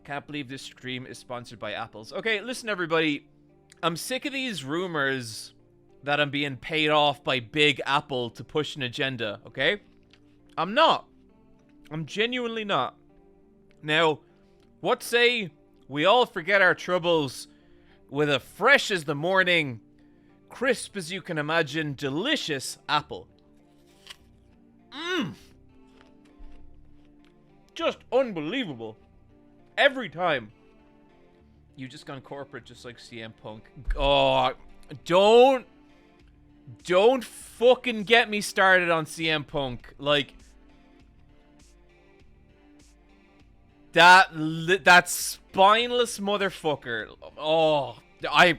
Can't believe this stream is sponsored by Apples. Okay, listen everybody. I'm sick of these rumors that I'm being paid off by Big Apple to push an agenda, okay? I'm not. I'm genuinely not. Now, what say we all forget our troubles with a fresh as the morning, crisp as you can imagine, delicious apple. Mmm. Just unbelievable. Every time. You just gone corporate just like CM Punk. Oh, don't fucking get me started on CM Punk. Like, that spineless motherfucker. Oh, I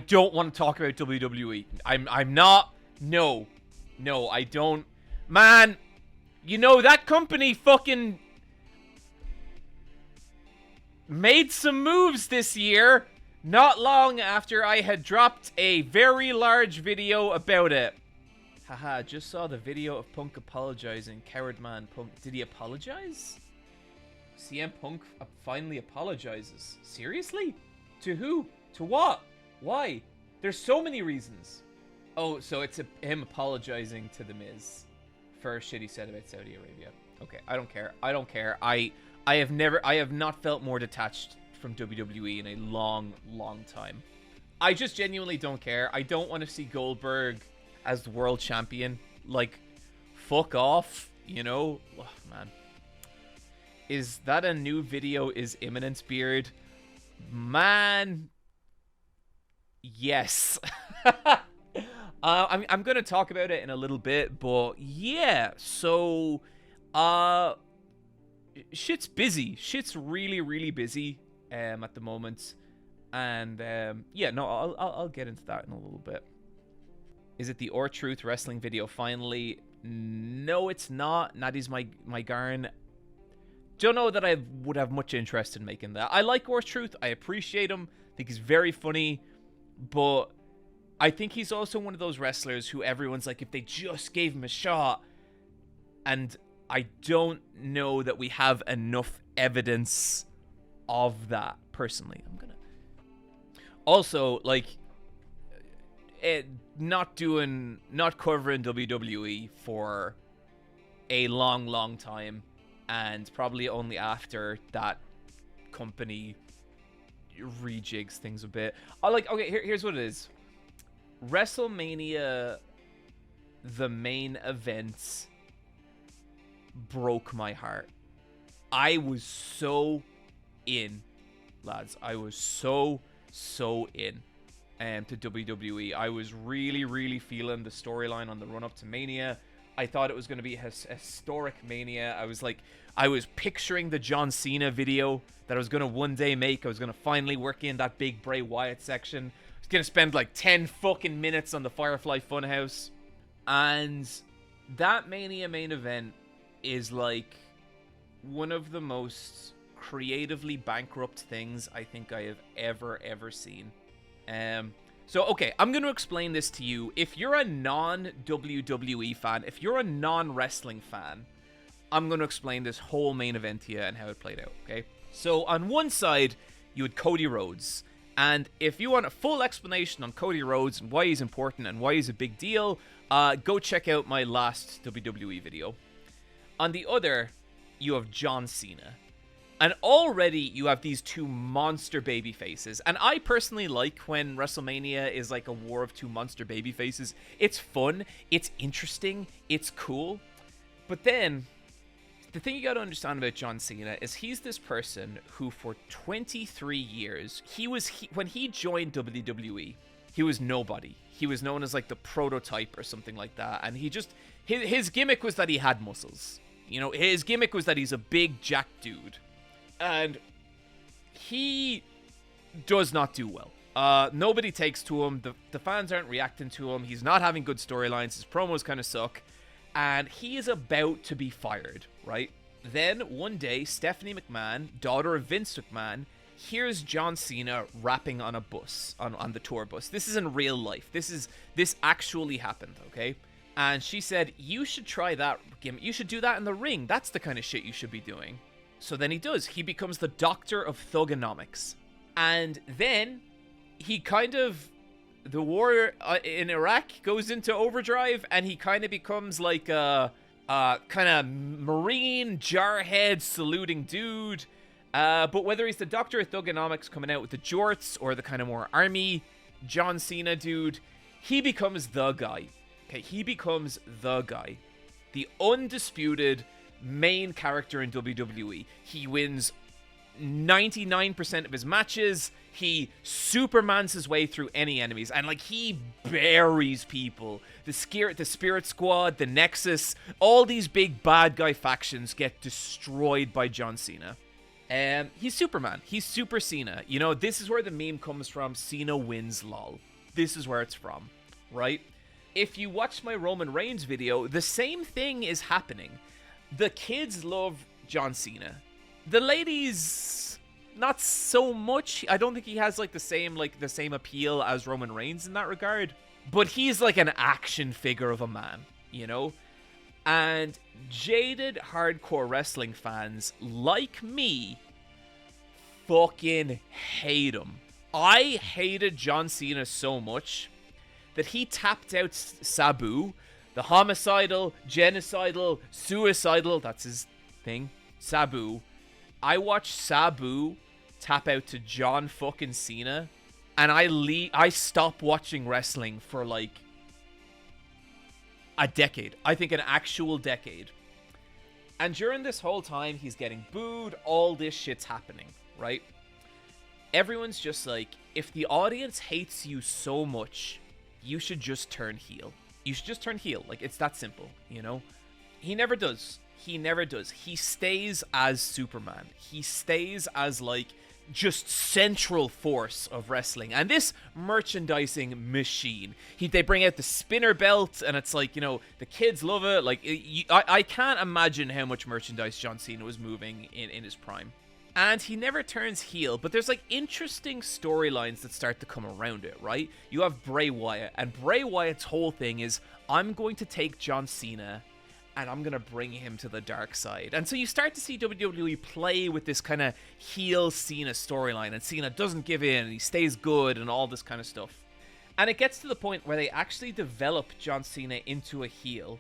don't want to talk about WWE. I'm not. No, I don't. Man, you know that company fucking made some moves this year, not long after I had dropped a very large video about it. Haha, just saw the video of Punk apologizing. Coward man, Punk. Did he apologize? CM Punk finally apologizes. Seriously? To who? To what? Why? There's so many reasons. Oh, so it's him apologizing to The Miz for shit he said about Saudi Arabia. Okay, I don't care. I don't care. I have not felt more detached from WWE in a long, long time. I just genuinely don't care. I don't want to see Goldberg as the world champion. Like, fuck off, you know? Oh, man. Is that a new video is imminent, Beard? Man. Yes. I'm going to talk about it in a little bit, but yeah. So, shit's busy. Shit's really, really busy at the moment. And yeah, no, I'll get into that in a little bit. Is it the R-Truth wrestling video finally? No, it's not. Natty's my Garn. Don't know that I would have much interest in making that. I like R-Truth. I appreciate him. I think he's very funny. But I think he's also one of those wrestlers who everyone's like, if they just gave him a shot. And I don't know that we have enough evidence of that, personally. Also, like, not covering WWE for a long, long time, and probably only after that company rejigs things a bit. Okay, here's what it is. WrestleMania, the main event, broke my heart. I was so in, lads. I was so in to WWE. I was really, really feeling the storyline on the run-up to Mania. I thought it was going to be a historic Mania. I was picturing the John Cena video that I was going to one day make. I was going to finally work in that big Bray Wyatt section. I was going to spend like 10 fucking minutes on the Firefly Funhouse. And that Mania main event is like one of the most creatively bankrupt things I think I have ever seen. So, okay, I'm going to explain this to you. If you're a non-WWE fan, if you're a non-wrestling fan, I'm going to explain this whole main event to you and how it played out, okay? So, on one side, you had Cody Rhodes. And if you want a full explanation on Cody Rhodes and why he's important and why he's a big deal, go check out my last WWE video. On the other, you have John Cena. And already you have these two monster baby faces. And I personally like when WrestleMania is like a war of two monster baby faces. It's fun, it's interesting, it's cool. But then, the thing you gotta understand about John Cena is he's this person who for 23 years, when he joined WWE, he was nobody. He was known as like the prototype or something like that. And his gimmick was that he had muscles. You know, his gimmick was that he's a big jack dude. And he does not do well. Nobody takes to him. The fans aren't reacting to him. He's not having good storylines. His promos kind of suck. And he is about to be fired, right? Then, one day, Stephanie McMahon, daughter of Vince McMahon, hears John Cena rapping on a bus, on the tour bus. This is in real life. This actually happened, okay? And she said, you should try that gimmick. You should do that in the ring. That's the kind of shit you should be doing. So then he does. He becomes the doctor of thugonomics. And then he kind of... The war in Iraq goes into overdrive, and he kind of becomes like a kind of marine jarhead saluting dude. But whether he's the doctor of thugonomics coming out with the jorts or the kind of more army John Cena dude, he becomes the guy. Okay, he becomes the guy. The undisputed main character in WWE. He wins 99% of his matches. He supermans his way through any enemies, and like he buries people. The Spirit Squad, the Nexus, all these big bad guy factions get destroyed by John Cena. He's Superman. He's Super Cena. You know, this is where the meme comes from. Cena wins, lol. This is where it's from, right? If you watch my Roman Reigns video, the same thing is happening. The kids love John Cena. The ladies, not so much. I don't think he has like the same appeal as Roman Reigns in that regard. But he's like an action figure of a man, you know? And jaded hardcore wrestling fans like me fucking hate him. I hated John Cena so much that he tapped out Sabu, the homicidal, genocidal, suicidal, that's his thing, Sabu. I watched Sabu tap out to John fucking Cena, and I stopped watching wrestling for like a decade. I think an actual decade. And during this whole time, he's getting booed. All this shit's happening, right? Everyone's just like, if the audience hates you so much, you should just turn heel. You should just turn heel. Like, it's that simple, you know? He never does. He never does. He stays as Superman. He stays as, like, just central force of wrestling. And this merchandising machine. They bring out the spinner belt, and it's like, you know, the kids love it. Like, I can't imagine how much merchandise John Cena was moving in his prime. And he never turns heel, but there's like interesting storylines that start to come around it, right? You have Bray Wyatt, and Bray Wyatt's whole thing is, I'm going to take John Cena and I'm going to bring him to the dark side. And so you start to see WWE play with this kind of heel Cena storyline, and Cena doesn't give in, and he stays good, and all this kind of stuff. And it gets to the point where they actually develop John Cena into a heel,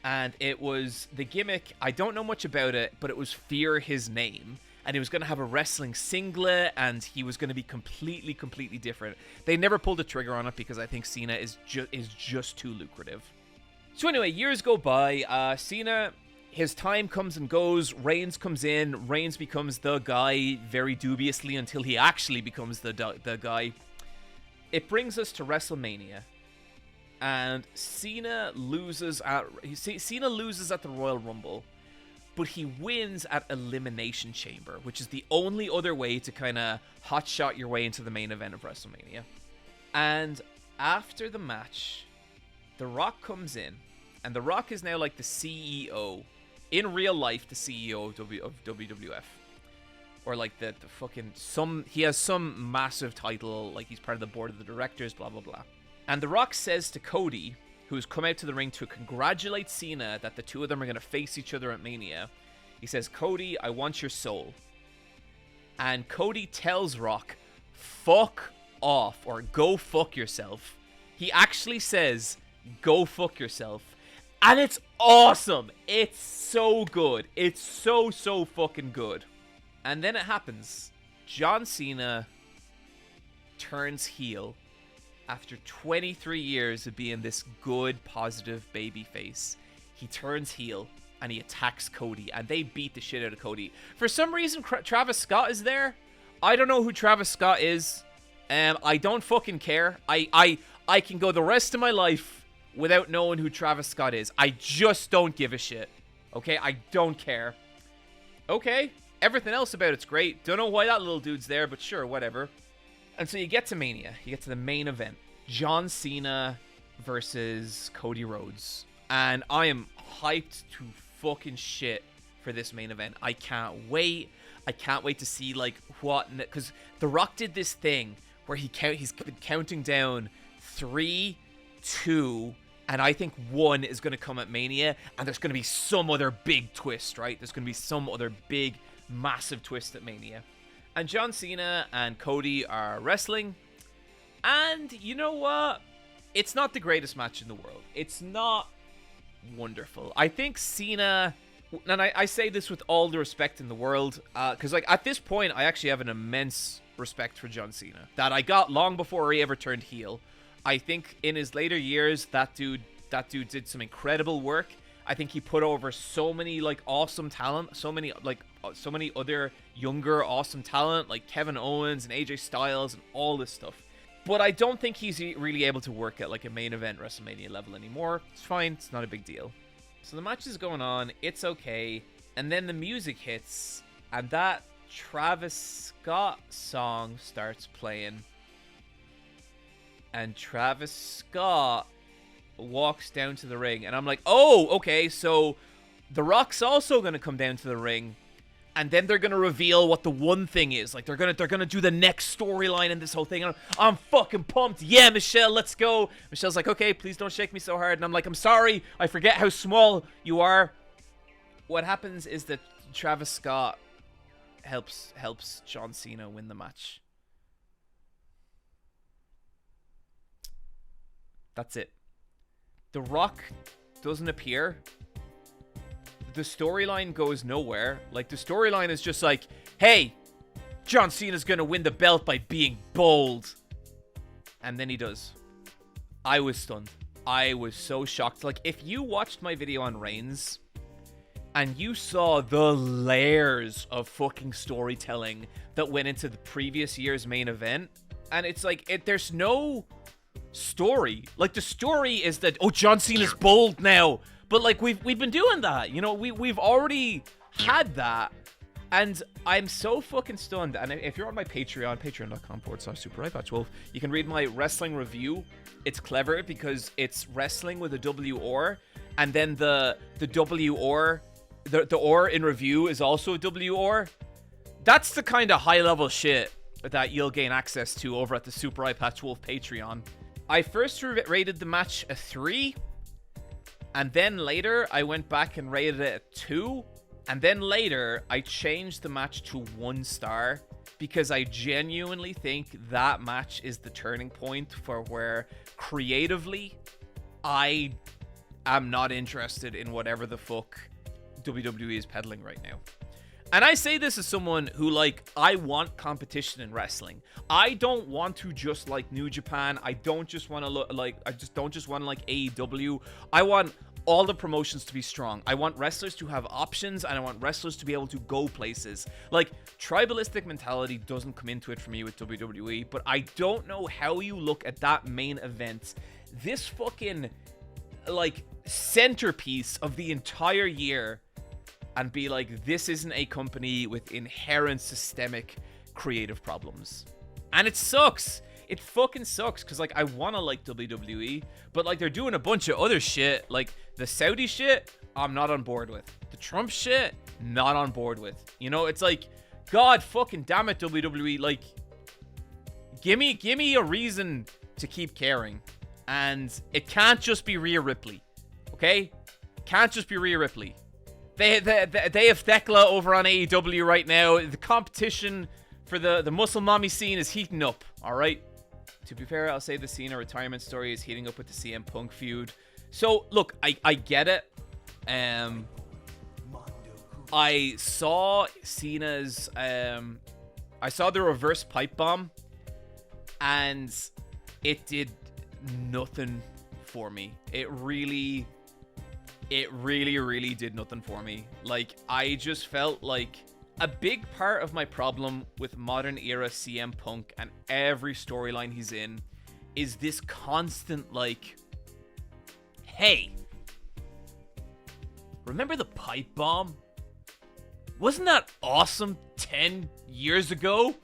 and it was the gimmick, I don't know much about it, but it was Fear His Name. And he was going to have a wrestling singlet, and he was going to be completely different. They never pulled the trigger on it because I think Cena is just too lucrative. So anyway, years go by. Cena, his time comes and goes. Reigns comes in. Reigns becomes the guy very dubiously until he actually becomes the guy. It brings us to WrestleMania. And Cena loses at the Royal Rumble. But he wins at Elimination Chamber, which is the only other way to kind of hotshot your way into the main event of WrestleMania. And after the match, The Rock comes in, and The Rock is now like the CEO, in real life, the CEO of WWF. Or like the fucking, he has some massive title, like he's part of the board of the directors, blah, blah, blah. And The Rock says to Cody, who's come out to the ring to congratulate Cena that the two of them are going to face each other at Mania. He says, Cody, I want your soul. And Cody tells Rock, fuck off, or go fuck yourself. He actually says, go fuck yourself. And it's awesome. It's so good. It's so fucking good. And then it happens. John Cena turns heel. After 23 years of being this good, positive babyface, he turns heel and he attacks Cody, and they beat the shit out of Cody. For some reason, Travis Scott is there. I don't know who Travis Scott is. I don't fucking care. I can go the rest of my life without knowing who Travis Scott is. I just don't give a shit. Okay, I don't care. Okay, everything else about it's great. Don't know why that little dude's there, but sure, whatever. And so you get to Mania. You get to the main event. John Cena versus Cody Rhodes. And I am hyped to fucking shit for this main event. I can't wait. I can't wait to see, like, what... Because The Rock did this thing where he's been counting down 3, 2, and I think 1 is going to come at Mania. And there's going to be some other big twist, right? There's going to be some other big massive twist at Mania. And John Cena and Cody are wrestling. And you know what? It's not the greatest match in the world. It's not wonderful. I think Cena, and I say this with all the respect in the world, because like at this point, I actually have an immense respect for John Cena that I got long before he ever turned heel. I think in his later years, that dude did some incredible work. I think he put over so many like awesome talent, so many other younger awesome talent like Kevin Owens and AJ Styles and all this stuff. But I don't think he's really able to work at like a main event WrestleMania level anymore. It's fine. It's not a big deal. So the match is going on. It's okay. And then the music hits. And that Travis Scott song starts playing. And Travis Scott walks down to the ring. And I'm like, oh, okay. So The Rock's also going to come down to the ring. And then they're gonna reveal what the one thing is. Like they're gonna do the next storyline in this whole thing. And I'm fucking pumped. Yeah, Michelle, let's go. Michelle's like, okay, please don't shake me so hard. And I'm like, I'm sorry, I forget how small you are. What happens is that Travis Scott helps John Cena win the match. That's it. The Rock doesn't appear. The storyline goes nowhere. Like, the storyline is just like, hey, John Cena's gonna win the belt by being bold. And then he does. I was stunned. I was so shocked. Like, if you watched my video on Reigns and you saw the layers of fucking storytelling that went into the previous year's main event, and it's like, there's no story. Like, the story is that, oh, John Cena's bold now. But like we've been doing that, you know, we've already had that, and I'm so fucking stunned. And if you're on my Patreon, patreon.com/Super Eyepatch Wolf, you can read my wrestling review. It's clever because it's wrestling with a W-or, and then the W-or, the or in review is also a W-or. That's the kind of high level shit that you'll gain access to over at the Super Eyepatch Wolf Patreon. I first rated the match a 3. And then later, I went back and rated it a 2. And then later, I changed the match to 1 star. Because I genuinely think that match is the turning point for where, creatively, I am not interested in whatever the fuck WWE is peddling right now. And I say this as someone who, like, I want competition in wrestling. I don't want to just like New Japan. I don't just want to look like, I just don't just want to like AEW. I want all the promotions to be strong. I want wrestlers to have options, and I want wrestlers to be able to go places. Like, tribalistic mentality doesn't come into it for me with WWE, but I don't know how you look at that main event, this fucking, like, centerpiece of the entire year, and be like, this isn't a company with inherent systemic creative problems. And it sucks. It fucking sucks, because, like, I want to like WWE, but, like, they're doing a bunch of other shit. Like, the Saudi shit, I'm not on board with. The Trump shit, not on board with. You know, it's like, God fucking damn it, WWE. Like, give me a reason to keep caring. And it can't just be Rhea Ripley. Okay? Can't just be Rhea Ripley. They have Thekla over on AEW right now. The competition for the muscle mommy scene is heating up, alright? To be fair, I'll say the Cena retirement story is heating up with the CM Punk feud. So, look, I get it. I saw Cena's... I saw the reverse pipe bomb, and it did nothing for me. It really did nothing for me. Like, I just felt like a big part of my problem with modern era CM Punk and every storyline he's in is this constant, like, hey, remember the pipe bomb? Wasn't that awesome 10 years ago?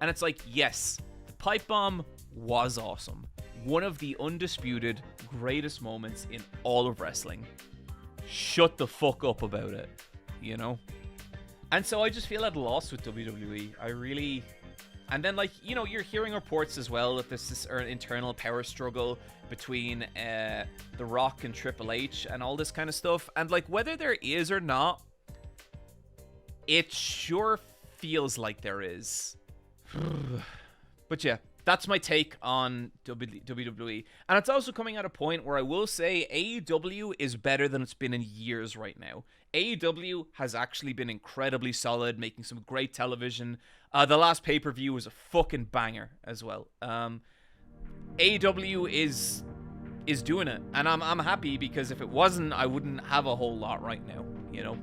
And it's like, yes, the pipe bomb was awesome. One of the undisputed greatest moments in all of wrestling. Shut the fuck up about it, you know? And so I just feel at a loss with WWE. I really... And then, like, you know, you're hearing reports as well that this is an internal power struggle between The Rock and Triple H and all this kind of stuff. And, like, whether there is or not, It sure feels like there is. But yeah, that's my take on WWE. And it's also coming at a point where I will say AEW is better than it's been in years right now. AEW has actually been incredibly solid, making some great television. The last pay-per-view was a fucking banger as well. AEW is doing it, and I'm happy, because if it wasn't, I wouldn't have a whole lot right now, you know.